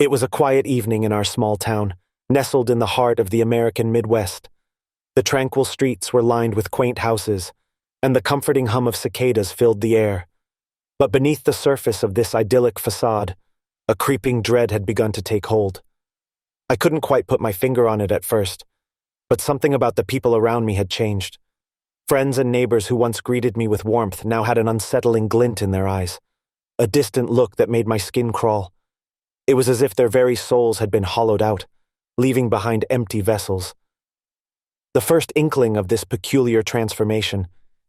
It was a quiet evening in our small town, nestled in the heart of the American Midwest. The tranquil streets were lined with quaint houses, and the comforting hum of cicadas filled the air. But beneath the surface of this idyllic facade, a creeping dread had begun to take hold. I couldn't quite put my finger on it at first, but something about the people around me had changed. Friends and neighbors who once greeted me with warmth now had an unsettling glint in their eyes, a distant look that made my skin crawl. It was as if their very souls had been hollowed out, leaving behind empty vessels. The first inkling of this peculiar transformation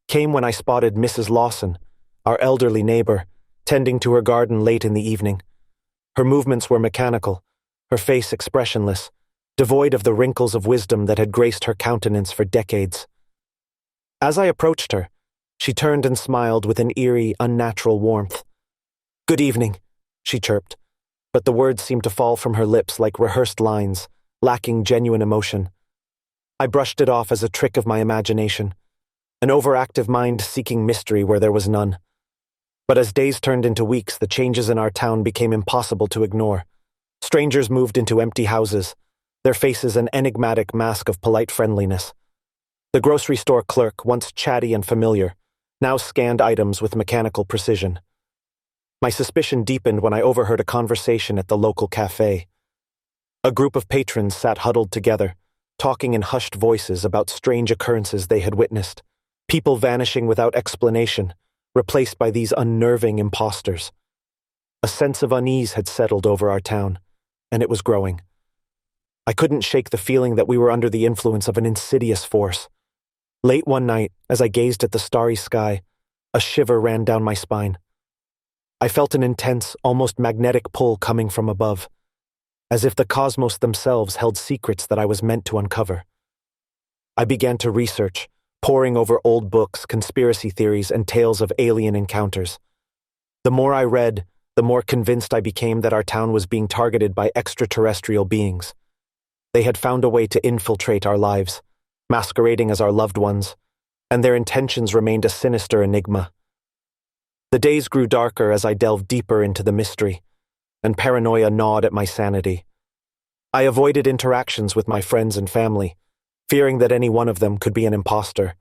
came when I spotted Mrs. Lawson, our elderly neighbor, tending to her garden late in the evening. Her movements were mechanical, her face expressionless, devoid of the wrinkles of wisdom that had graced her countenance for decades. As I approached her, she turned and smiled with an eerie, unnatural warmth. "Good evening," she chirped, but the words seemed to fall from her lips like rehearsed lines, lacking genuine emotion. I brushed it off as a trick of my imagination, an overactive mind seeking mystery where there was none. But as days turned into weeks, the changes in our town became impossible to ignore. Strangers moved into empty houses, their faces an enigmatic mask of polite friendliness. The grocery store clerk, once chatty and familiar, now scanned items with mechanical precision. My suspicion deepened when I overheard a conversation at the local cafe. A group of patrons sat huddled together, talking in hushed voices about strange occurrences they had witnessed, people vanishing without explanation, replaced by these unnerving imposters. A sense of unease had settled over our town, and it was growing. I couldn't shake the feeling that we were under the influence of an insidious force. Late one night, as I gazed at the starry sky, a shiver ran down my spine. I felt an intense, almost magnetic pull coming from above, as if the cosmos themselves held secrets that I was meant to uncover. I began to research, poring over old books, conspiracy theories, and tales of alien encounters. The more I read, the more convinced I became that our town was being targeted by extraterrestrial beings. They had found a way to infiltrate our lives, masquerading as our loved ones, and their intentions remained a sinister enigma. The days grew darker as I delved deeper into the mystery, and paranoia gnawed at my sanity. I avoided interactions with my friends and family, fearing that any one of them could be an imposter.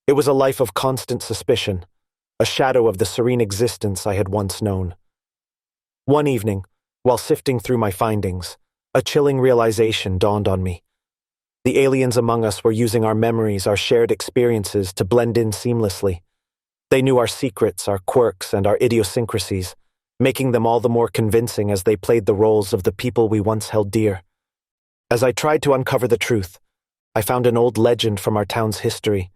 It was a life of constant suspicion, a shadow of the serene existence I had once known. One evening, while sifting through my findings, a chilling realization dawned on me. The aliens among us were using our memories, our shared experiences to blend in seamlessly. They knew our secrets, our quirks, and our idiosyncrasies, making them all the more convincing as they played the roles of the people we once held dear. As I tried to uncover the truth, I found an old legend from our town's history,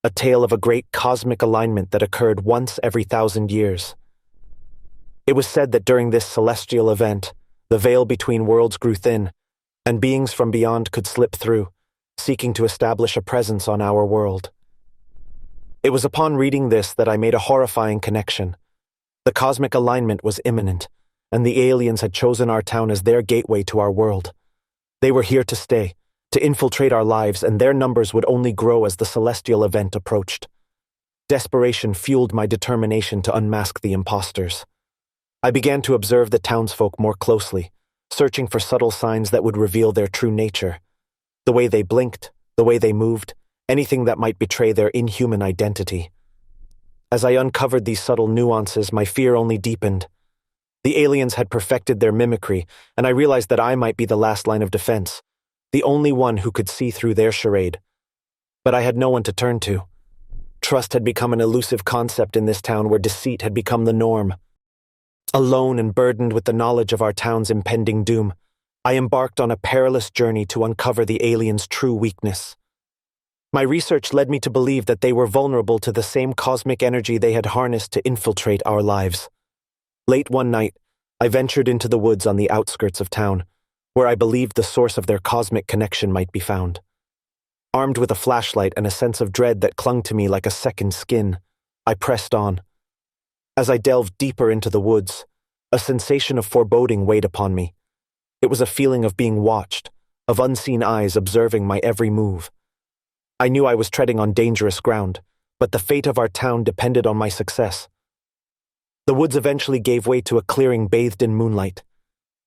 a tale of a great cosmic alignment that occurred once every 1,000 years. It was said that during this celestial event, the veil between worlds grew thin, and beings from beyond could slip through, seeking to establish a presence on our world. It was upon reading this that I made a horrifying connection. The cosmic alignment was imminent, and the aliens had chosen our town as their gateway to our world. They were here to stay, to infiltrate our lives, and their numbers would only grow as the celestial event approached. Desperation fueled my determination to unmask the imposters. I began to observe the townsfolk more closely, searching for subtle signs that would reveal their true nature. The way they blinked, the way they moved, anything that might betray their inhuman identity. As I uncovered these subtle nuances, my fear only deepened. The aliens had perfected their mimicry, and I realized that I might be the last line of defense, the only one who could see through their charade. But I had no one to turn to. Trust had become an elusive concept in this town where deceit had become the norm. Alone and burdened with the knowledge of our town's impending doom, I embarked on a perilous journey to uncover the aliens' true weakness. My research led me to believe that they were vulnerable to the same cosmic energy they had harnessed to infiltrate our lives. Late one night, I ventured into the woods on the outskirts of town, where I believed the source of their cosmic connection might be found. Armed with a flashlight and a sense of dread that clung to me like a second skin, I pressed on. As I delved deeper into the woods, a sensation of foreboding weighed upon me. It was a feeling of being watched, of unseen eyes observing my every move. I knew I was treading on dangerous ground, but the fate of our town depended on my success. The woods eventually gave way to a clearing bathed in moonlight.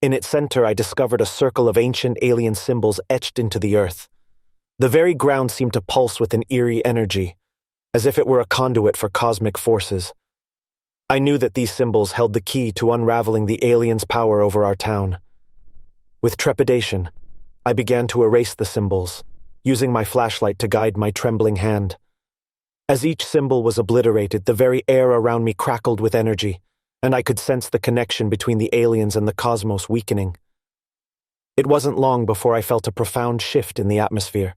In its center, I discovered a circle of ancient alien symbols etched into the earth. The very ground seemed to pulse with an eerie energy, as if it were a conduit for cosmic forces. I knew that these symbols held the key to unraveling the aliens' power over our town. With trepidation, I began to erase the symbols, using my flashlight to guide my trembling hand. As each symbol was obliterated, the very air around me crackled with energy, and I could sense the connection between the aliens and the cosmos weakening. It wasn't long before I felt a profound shift in the atmosphere.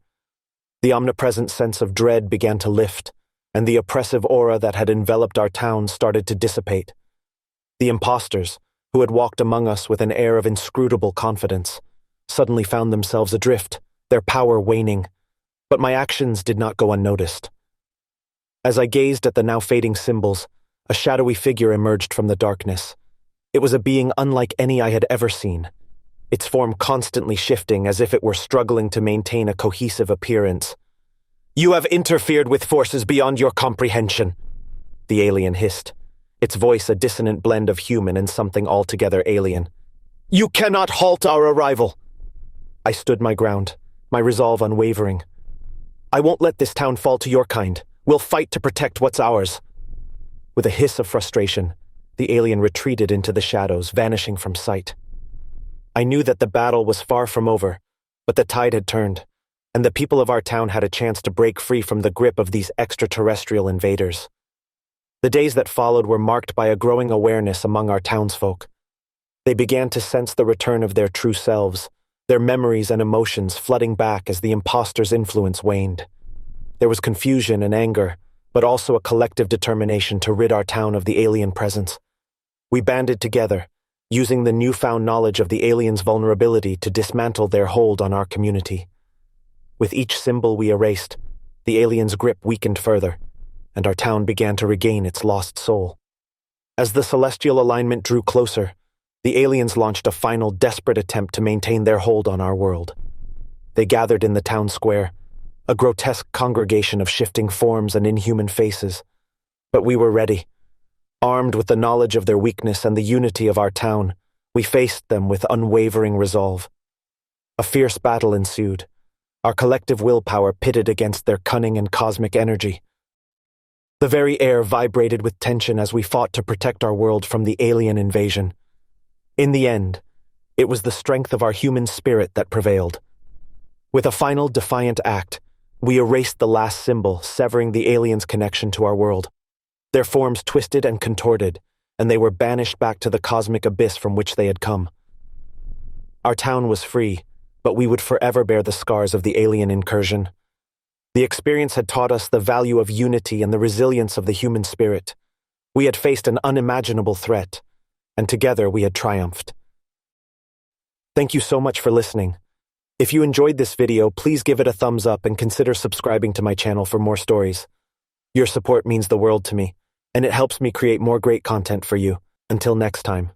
The omnipresent sense of dread began to lift, and the oppressive aura that had enveloped our town started to dissipate. The imposters, who had walked among us with an air of inscrutable confidence, suddenly found themselves adrift, their power waning. But my actions did not go unnoticed. As I gazed at the now fading symbols, a shadowy figure emerged from the darkness. It was a being unlike any I had ever seen, its form constantly shifting as if it were struggling to maintain a cohesive appearance. "You have interfered with forces beyond your comprehension," the alien hissed, its voice a dissonant blend of human and something altogether alien. "You cannot halt our arrival." I stood my ground, my resolve unwavering. "I won't let this town fall to your kind. We'll fight to protect what's ours." With a hiss of frustration, the alien retreated into the shadows, vanishing from sight. I knew that the battle was far from over, but the tide had turned, and the people of our town had a chance to break free from the grip of these extraterrestrial invaders. The days that followed were marked by a growing awareness among our townsfolk. They began to sense the return of their true selves, their memories and emotions flooding back as the imposter's influence waned. There was confusion and anger, but also a collective determination to rid our town of the alien presence. We banded together, using the newfound knowledge of the aliens' vulnerability to dismantle their hold on our community. With each symbol we erased, the aliens' grip weakened further, and our town began to regain its lost soul. As the celestial alignment drew closer, the aliens launched a final desperate attempt to maintain their hold on our world. They gathered in the town square, a grotesque congregation of shifting forms and inhuman faces. But we were ready. Armed with the knowledge of their weakness and the unity of our town, we faced them with unwavering resolve. A fierce battle ensued, our collective willpower pitted against their cunning and cosmic energy. The very air vibrated with tension as we fought to protect our world from the alien invasion. In the end, it was the strength of our human spirit that prevailed. With a final defiant act, we erased the last symbol, severing the aliens' connection to our world. Their forms twisted and contorted, and they were banished back to the cosmic abyss from which they had come. Our town was free, but we would forever bear the scars of the alien incursion. The experience had taught us the value of unity and the resilience of the human spirit. We had faced an unimaginable threat, and together we had triumphed. Thank you so much for listening. If you enjoyed this video, please give it a thumbs up and consider subscribing to my channel for more stories. Your support means the world to me, and it helps me create more great content for you. Until next time.